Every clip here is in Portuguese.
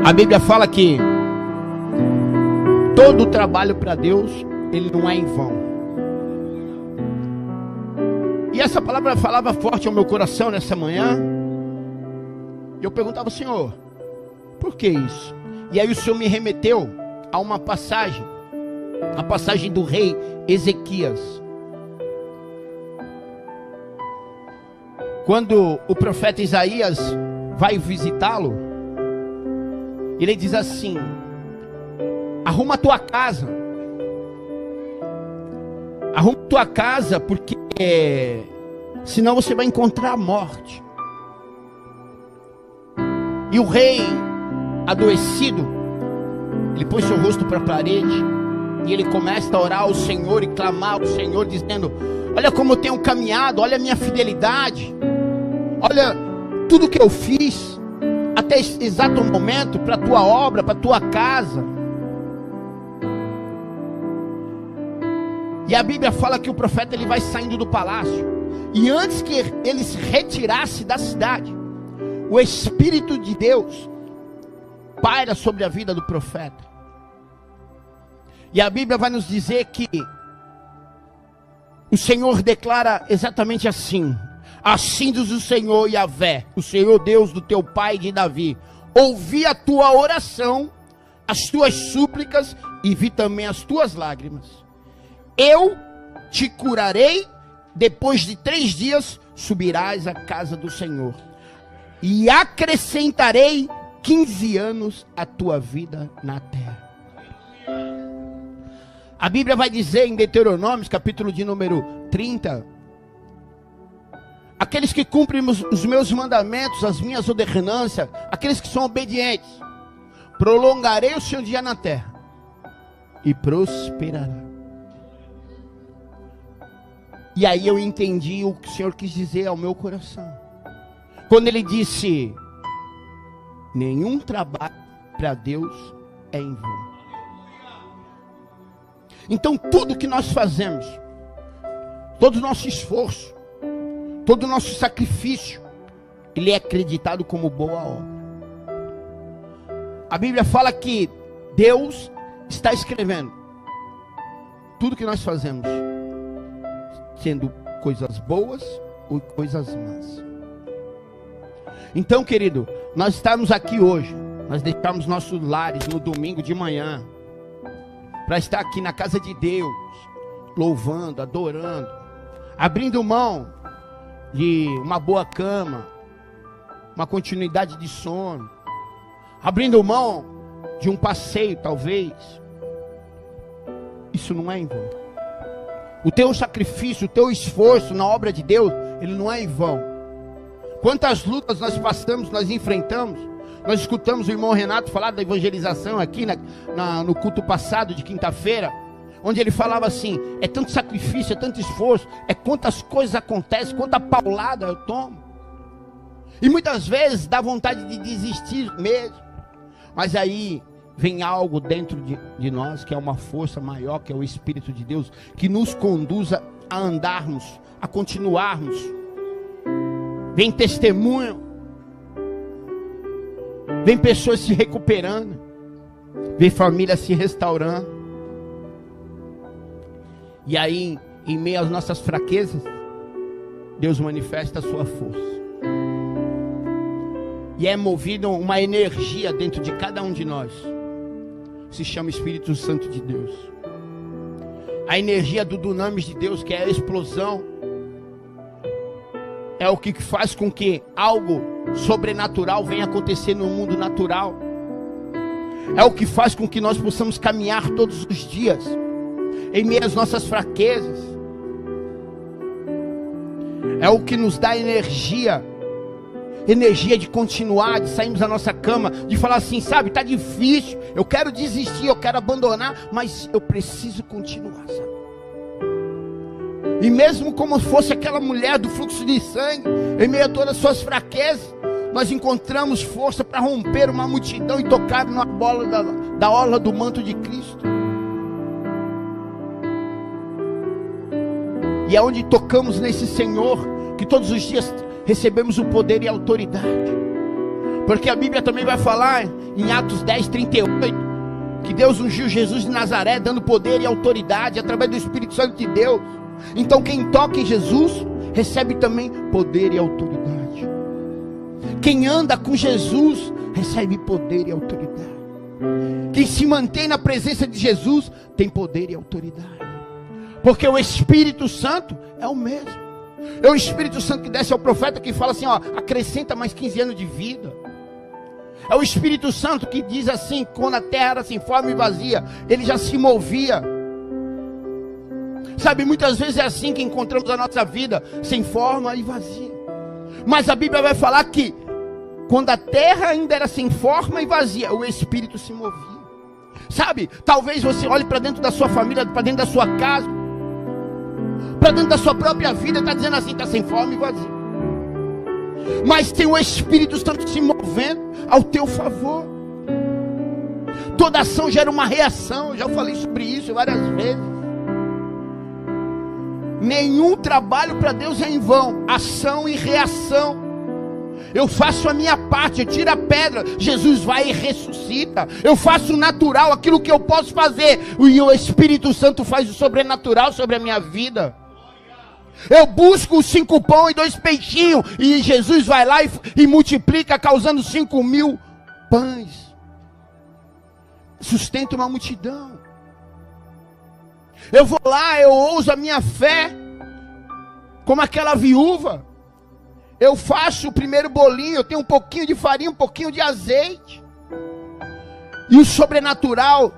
A Bíblia fala que todo trabalho para Deus, ele não é em vão. E essa palavra falava forte ao meu coração nessa manhã. E eu perguntava: Senhor, por que isso? E aí o Senhor me remeteu a uma passagem, a passagem do rei Ezequias. Quando o profeta Isaías vai visitá-lo, ele diz assim: arruma a tua casa, porque senão você vai encontrar a morte. E o rei, adoecido, ele põe seu rosto para a parede e ele começa a orar ao Senhor e clamar ao Senhor, dizendo: olha como eu tenho caminhado, olha a minha fidelidade, olha tudo que eu fiz até esse exato momento para a tua obra, para a tua casa. E a Bíblia fala que o profeta ele vai saindo do palácio, e antes que ele se retirasse da cidade, o Espírito de Deus paira sobre a vida do profeta. E a Bíblia vai nos dizer que o Senhor declara exatamente assim: assim diz o Senhor Yahvé, o Senhor Deus do teu pai de Davi: ouvi a tua oração, as tuas súplicas, e vi também as tuas lágrimas. Eu te curarei, depois de 3 dias subirás à casa do Senhor, e acrescentarei 15 anos à tua vida na terra. A Bíblia vai dizer em Deuteronômio, capítulo de número 30, aqueles que cumprem os meus mandamentos, as minhas ordenanças, aqueles que são obedientes, prolongarei o seu dia na terra e prosperará. E aí eu entendi o que o Senhor quis dizer ao meu coração, quando Ele disse: nenhum trabalho para Deus é em vão. Então tudo que nós fazemos, todo o nosso esforço, todo o nosso sacrifício, ele é acreditado como boa obra. A Bíblia fala que Deus está escrevendo tudo que nós fazemos, sendo coisas boas ou coisas más. Então, querido, nós estamos aqui hoje, nós deixamos nossos lares no domingo de manhã, para estar aqui na casa de Deus, louvando, adorando, abrindo mão de uma boa cama, uma continuidade de sono, abrindo mão de um passeio talvez. Isso não é em vão. O teu sacrifício, o teu esforço na obra de Deus, ele não é em vão. Quantas lutas nós passamos, nós enfrentamos. Nós escutamos o irmão Renato falar da evangelização aqui no culto passado de quinta-feira, onde ele falava assim: é tanto sacrifício, é tanto esforço, é quantas coisas acontecem, quanta paulada eu tomo. E muitas vezes dá vontade de desistir mesmo. Mas aí vem algo dentro de nós, que é uma força maior, que é o Espírito de Deus, que nos conduz a andarmos, a continuarmos. Vem testemunho, vem pessoas se recuperando, vem família se restaurando. E aí, em meio às nossas fraquezas, Deus manifesta a sua força. E é movido uma energia dentro de cada um de nós, se chama Espírito Santo de Deus. A energia do dunamis de Deus, que é a explosão, é o que faz com que algo sobrenatural venha acontecer no mundo natural. É o que faz com que nós possamos caminhar todos os dias, em meio às nossas fraquezas. É o que nos dá energia de continuar, de sairmos da nossa cama, de falar assim: sabe, está difícil, eu quero desistir, eu quero abandonar, mas eu preciso continuar, sabe? E mesmo como fosse aquela mulher do fluxo de sangue, em meio a todas as suas fraquezas, nós encontramos força para romper uma multidão e tocar na bola da orla do manto de Cristo. E é onde tocamos nesse Senhor, que todos os dias recebemos o poder e a autoridade. Porque a Bíblia também vai falar em Atos 10, 38, que Deus ungiu Jesus de Nazaré, dando poder e autoridade através do Espírito Santo de Deus. Então quem toca em Jesus, recebe também poder e autoridade. Quem anda com Jesus, recebe poder e autoridade. Quem se mantém na presença de Jesus, tem poder e autoridade. Porque o Espírito Santo é o mesmo. É o Espírito Santo que desce ao profeta, que fala assim, ó, acrescenta mais 15 anos de vida. É o Espírito Santo que diz assim, quando a terra era sem forma e vazia, ele já se movia. Sabe, muitas vezes é assim que encontramos a nossa vida, sem forma e vazia. Mas a Bíblia vai falar que quando a terra ainda era sem forma e vazia, o Espírito se movia. Sabe, talvez você olhe para dentro da sua família, para dentro da sua casa, para dentro da sua própria vida, está dizendo assim, está sem forma e vazia. Mas tem o Espírito Santo se movendo ao teu favor. Toda ação gera uma reação. Eu já falei sobre isso várias vezes. Nenhum trabalho para Deus é em vão. Ação e reação. Eu faço a minha parte, eu tiro a pedra, Jesus vai e ressuscita. Eu faço o natural, aquilo que eu posso fazer, e o Espírito Santo faz o sobrenatural sobre a minha vida. Eu busco os 5 pães e 2 peixinhos, e Jesus vai lá e multiplica, causando 5.000 pães. Sustenta uma multidão. Eu vou lá, eu ouso a minha fé, como aquela viúva. Eu faço o primeiro bolinho, eu tenho um pouquinho de farinha, um pouquinho de azeite. E o sobrenatural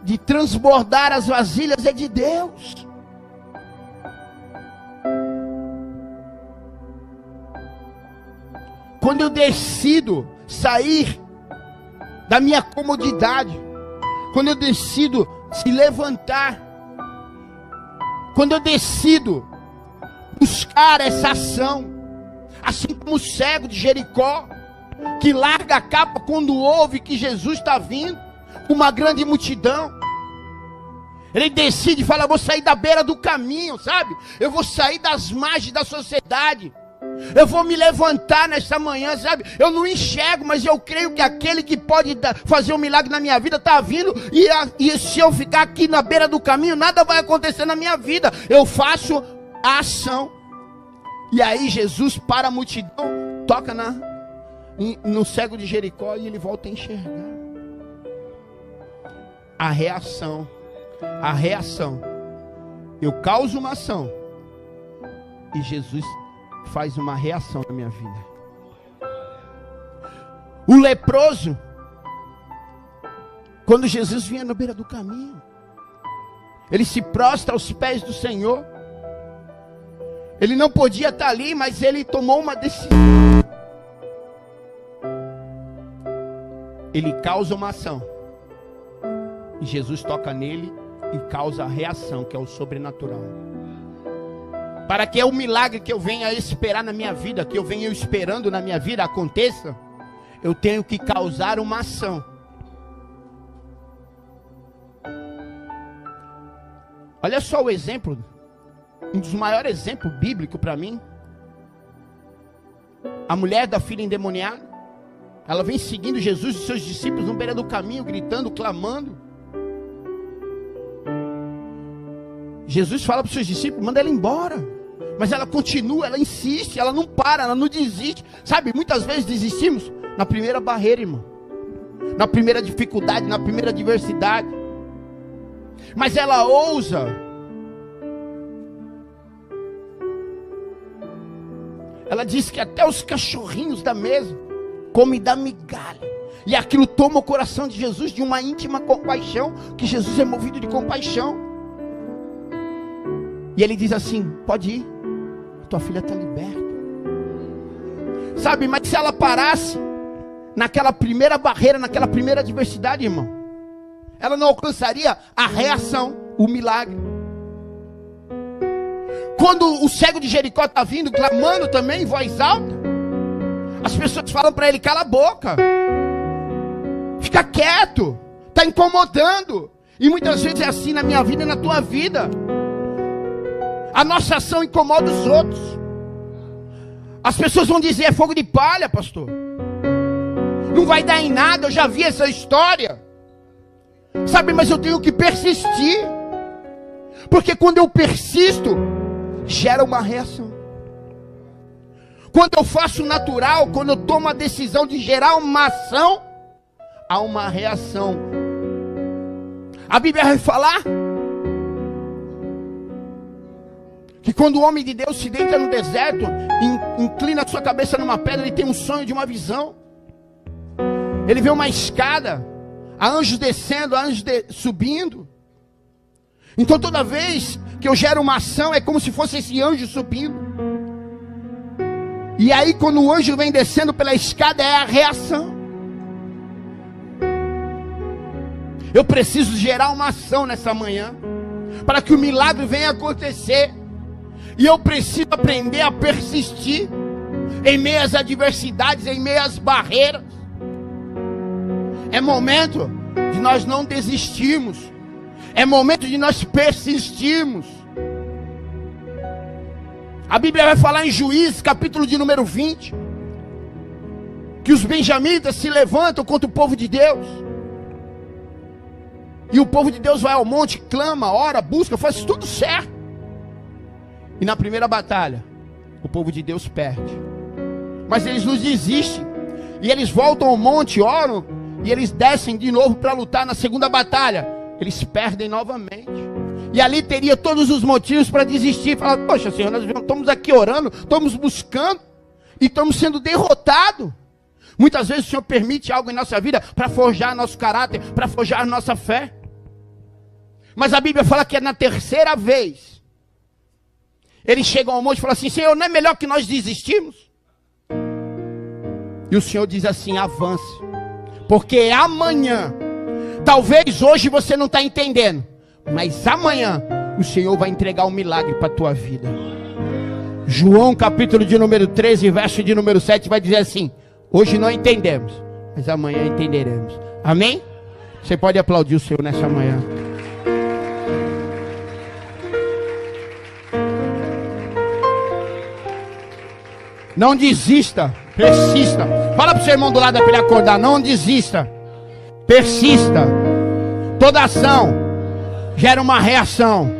de transbordar as vasilhas é de Deus. Quando eu decido sair da minha comodidade, quando eu decido se levantar, quando eu decido buscar essa ação, assim como o cego de Jericó, que larga a capa quando ouve que Jesus está vindo, uma grande multidão, ele decide e fala, eu vou sair da beira do caminho, sabe? Eu vou sair das margens da sociedade. Eu vou me levantar nesta manhã, sabe? Eu não enxergo, mas eu creio que aquele que pode fazer um milagre na minha vida está vindo. E se eu ficar aqui na beira do caminho, nada vai acontecer na minha vida. Eu faço a ação. E aí Jesus para a multidão, toca no cego de Jericó e ele volta a enxergar. A reação. Eu causo uma ação e Jesus faz uma reação na minha vida. O leproso, quando Jesus vinha na beira do caminho, ele se prostra aos pés do Senhor. Ele não podia estar ali, mas ele tomou uma decisão. Ele causa uma ação e Jesus toca nele e causa a reação, que é o sobrenatural. Para que o milagre que eu venha esperar na minha vida, que eu venha esperando na minha vida aconteça, eu tenho que causar uma ação. Olha só o exemplo, um dos maiores exemplos bíblicos para mim. A mulher da filha endemoniada, ela vem seguindo Jesus e seus discípulos no beira do caminho, gritando, clamando. Jesus fala para os seus discípulos, manda ela embora. Mas ela continua, ela insiste, ela não para, ela não desiste. Sabe, muitas vezes desistimos na primeira barreira, irmão. Na primeira dificuldade, na primeira adversidade. Mas ela ousa. Ela diz que até os cachorrinhos da mesa comem da migalha. E aquilo toma o coração de Jesus de uma íntima compaixão, que Jesus é movido de compaixão. E ele diz assim, pode ir, tua filha está liberta. Sabe, mas se ela parasse naquela primeira barreira, naquela primeira adversidade, irmão, ela não alcançaria a reação, o milagre. Quando o cego de Jericó está vindo, clamando também em voz alta, as pessoas falam para ele, cala a boca, fica quieto, está incomodando. E muitas vezes é assim na minha vida e na tua vida. A nossa ação incomoda os outros. As pessoas vão dizer, é fogo de palha, pastor. Não vai dar em nada, eu já vi essa história. Sabe, mas eu tenho que persistir. Porque quando eu persisto, gera uma reação. Quando eu faço natural, quando eu tomo a decisão de gerar uma ação, há uma reação. A Bíblia vai falar que quando o homem de Deus se deita no deserto, inclina a sua cabeça numa pedra, ele tem um sonho de uma visão. Ele vê uma escada, há anjos descendo, há anjos subindo. Então toda vez que eu gero uma ação, é como se fosse esse anjo subindo. E aí quando o anjo vem descendo pela escada, é a reação. Eu preciso gerar uma ação nessa manhã, para que o milagre venha acontecer. E eu preciso aprender a persistir, em meio às adversidades, em meio às barreiras. É momento de nós não desistirmos. É momento de nós persistirmos. A Bíblia vai falar em Juízes, capítulo de número 20, que os benjamitas se levantam contra o povo de Deus. E o povo de Deus vai ao monte, clama, ora, busca, faz tudo certo. E na primeira batalha, o povo de Deus perde. Mas eles não desistem. E eles voltam ao monte, oram, e eles descem de novo para lutar na segunda batalha. Eles perdem novamente. E ali teria todos os motivos para desistir. Falar, poxa Senhor, nós estamos aqui orando, estamos buscando, e estamos sendo derrotados. Muitas vezes o Senhor permite algo em nossa vida para forjar nosso caráter, para forjar nossa fé. Mas a Bíblia fala que é na terceira vez. Eles chegam ao monte e falam assim, Senhor, não é melhor que nós desistimos? E o Senhor diz assim, avance. Porque amanhã, talvez hoje você não está entendendo, mas amanhã o Senhor vai entregar um milagre para a tua vida. João capítulo de número 13, verso de número 7 vai dizer assim, hoje não entendemos, mas amanhã entenderemos. Amém? Você pode aplaudir o Senhor nessa manhã. Não desista, persista. Fala para o seu irmão do lado para ele acordar. Não desista, persista. Toda ação gera uma reação.